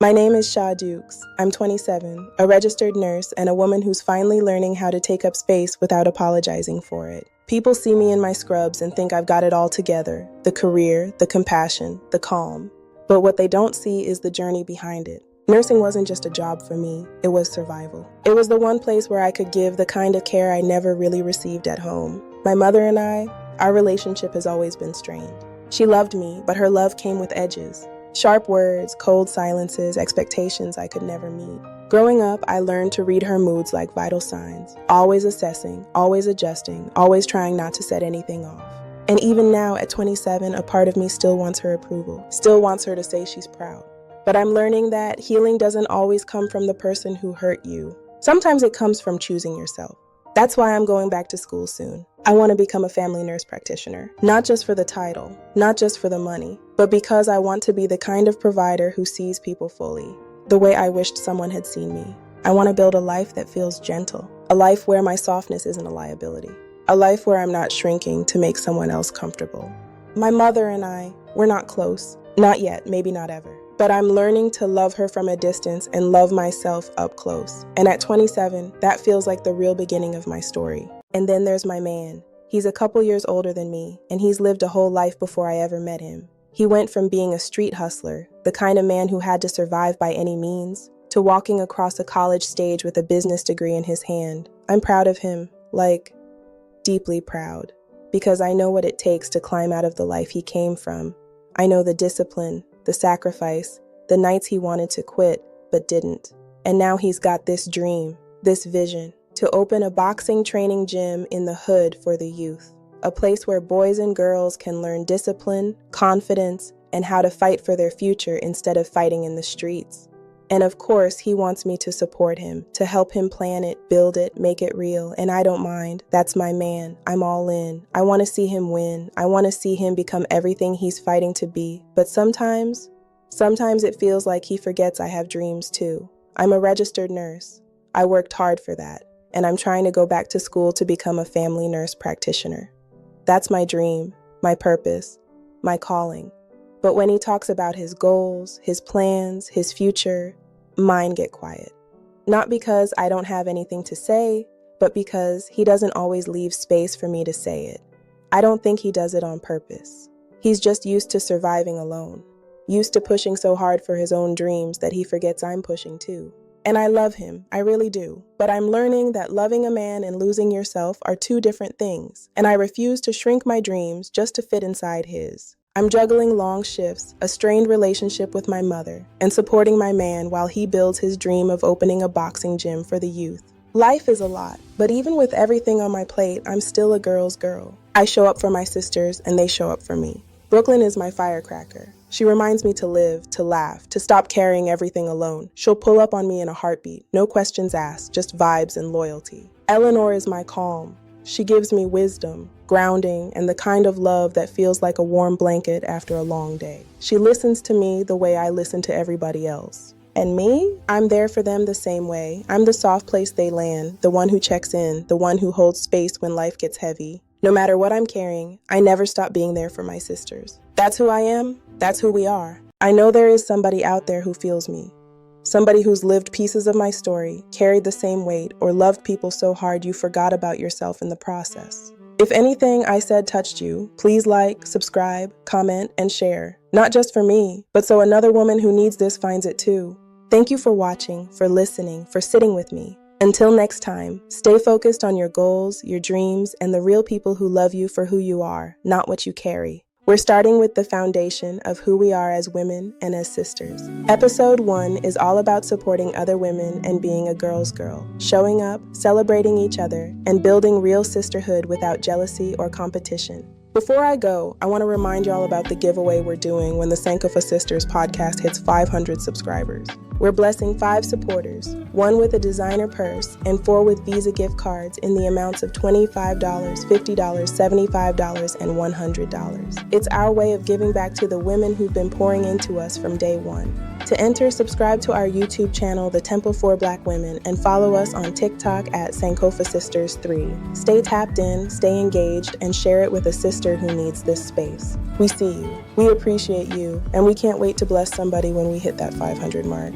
My name is Sha Dukes. I'm 27, a registered nurse, and a woman who's finally learning how to take up space without apologizing for it. People see me in my scrubs and think I've got it all together, the career, the compassion, the calm. But what they don't see is the journey behind it. Nursing wasn't just a job for me, it was survival. It was the one place where I could give the kind of care I never really received at home. My mother and I, our relationship has always been strained. She loved me, but her love came with edges. Sharp words, cold silences, expectations I could never meet. Growing up, I learned to read her moods like vital signs, always assessing, always adjusting, always trying not to set anything off. And even now, at 27, a part of me still wants her approval, still wants her to say she's proud. But I'm learning that healing doesn't always come from the person who hurt you. Sometimes it comes from choosing yourself. That's why I'm going back to school soon. I want to become a family nurse practitioner, not just for the title, not just for the money, but because I want to be the kind of provider who sees people fully, the way I wished someone had seen me. I want to build a life that feels gentle, a life where my softness isn't a liability, a life where I'm not shrinking to make someone else comfortable. My mother and I, we're not close, not yet, maybe not ever. But I'm learning to love her from a distance and love myself up close. And at 27, that feels like the real beginning of my story. And then there's my man. He's a couple years older than me, and he's lived a whole life before I ever met him. He went from being a street hustler, the kind of man who had to survive by any means, to walking across a college stage with a business degree in his hand. I'm proud of him, deeply proud, because I know what it takes to climb out of the life he came from. I know the discipline, the sacrifice, the nights he wanted to quit, but didn't. And now he's got this dream, this vision, to open a boxing training gym in the hood for the youth. A place where boys and girls can learn discipline, confidence, and how to fight for their future instead of fighting in the streets. And of course, he wants me to support him, to help him plan it, build it, make it real, and I don't mind. That's my man. I'm all in. I want to see him win. I want to see him become everything he's fighting to be. But sometimes it feels like he forgets I have dreams too. I'm a registered nurse. I worked hard for that, and I'm trying to go back to school to become a family nurse practitioner. That's my dream, my purpose, my calling. But when he talks about his goals, his plans, his future, mine get quiet. Not because I don't have anything to say, but because he doesn't always leave space for me to say it. I don't think he does it on purpose. He's just used to surviving alone, used to pushing so hard for his own dreams that he forgets I'm pushing too. And I love him, I really do. But I'm learning that loving a man and losing yourself are two different things, and I refuse to shrink my dreams just to fit inside his. I'm juggling long shifts, a strained relationship with my mother, and supporting my man while he builds his dream of opening a boxing gym for the youth. Life is a lot, but even with everything on my plate, I'm still a girl's girl. I show up for my sisters, and they show up for me. Brooklyn is my firecracker. She reminds me to live, to laugh, to stop carrying everything alone. She'll pull up on me in a heartbeat, no questions asked, just vibes and loyalty. Eleanor is my calm. She gives me wisdom, grounding, and the kind of love that feels like a warm blanket after a long day. She listens to me the way I listen to everybody else. And me? I'm there for them the same way. I'm the soft place they land, the one who checks in, the one who holds space when life gets heavy. No matter what I'm carrying, I never stop being there for my sisters. That's who I am. That's who we are. I know there is somebody out there who feels me. Somebody who's lived pieces of my story, carried the same weight, or loved people so hard you forgot about yourself in the process. If anything I said touched you, please like, subscribe, comment, and share. Not just for me, but so another woman who needs this finds it too. Thank you for watching, for listening, for sitting with me. Until next time, stay focused on your goals, your dreams, and the real people who love you for who you are, not what you carry. We're starting with the foundation of who we are as women and as sisters. Episode 1 is all about supporting other women and being a girl's girl, showing up, celebrating each other, and building real sisterhood without jealousy or competition. Before I go, I want to remind y'all about the giveaway we're doing when the Sankofasisters podcast hits 500 subscribers. We're blessing 5 supporters, 1 with a designer purse and 4 with Visa gift cards in the amounts of $25, $50, $75, and $100. It's our way of giving back to the women who've been pouring into us from day one. To enter, subscribe to our YouTube channel, The Temple for Black Women, and follow us on TikTok at Sankofasisters 3. Stay tapped in, stay engaged, and share it with a sister sister who needs this space. We see you, we appreciate you, and we can't wait to bless somebody when we hit that 500 mark.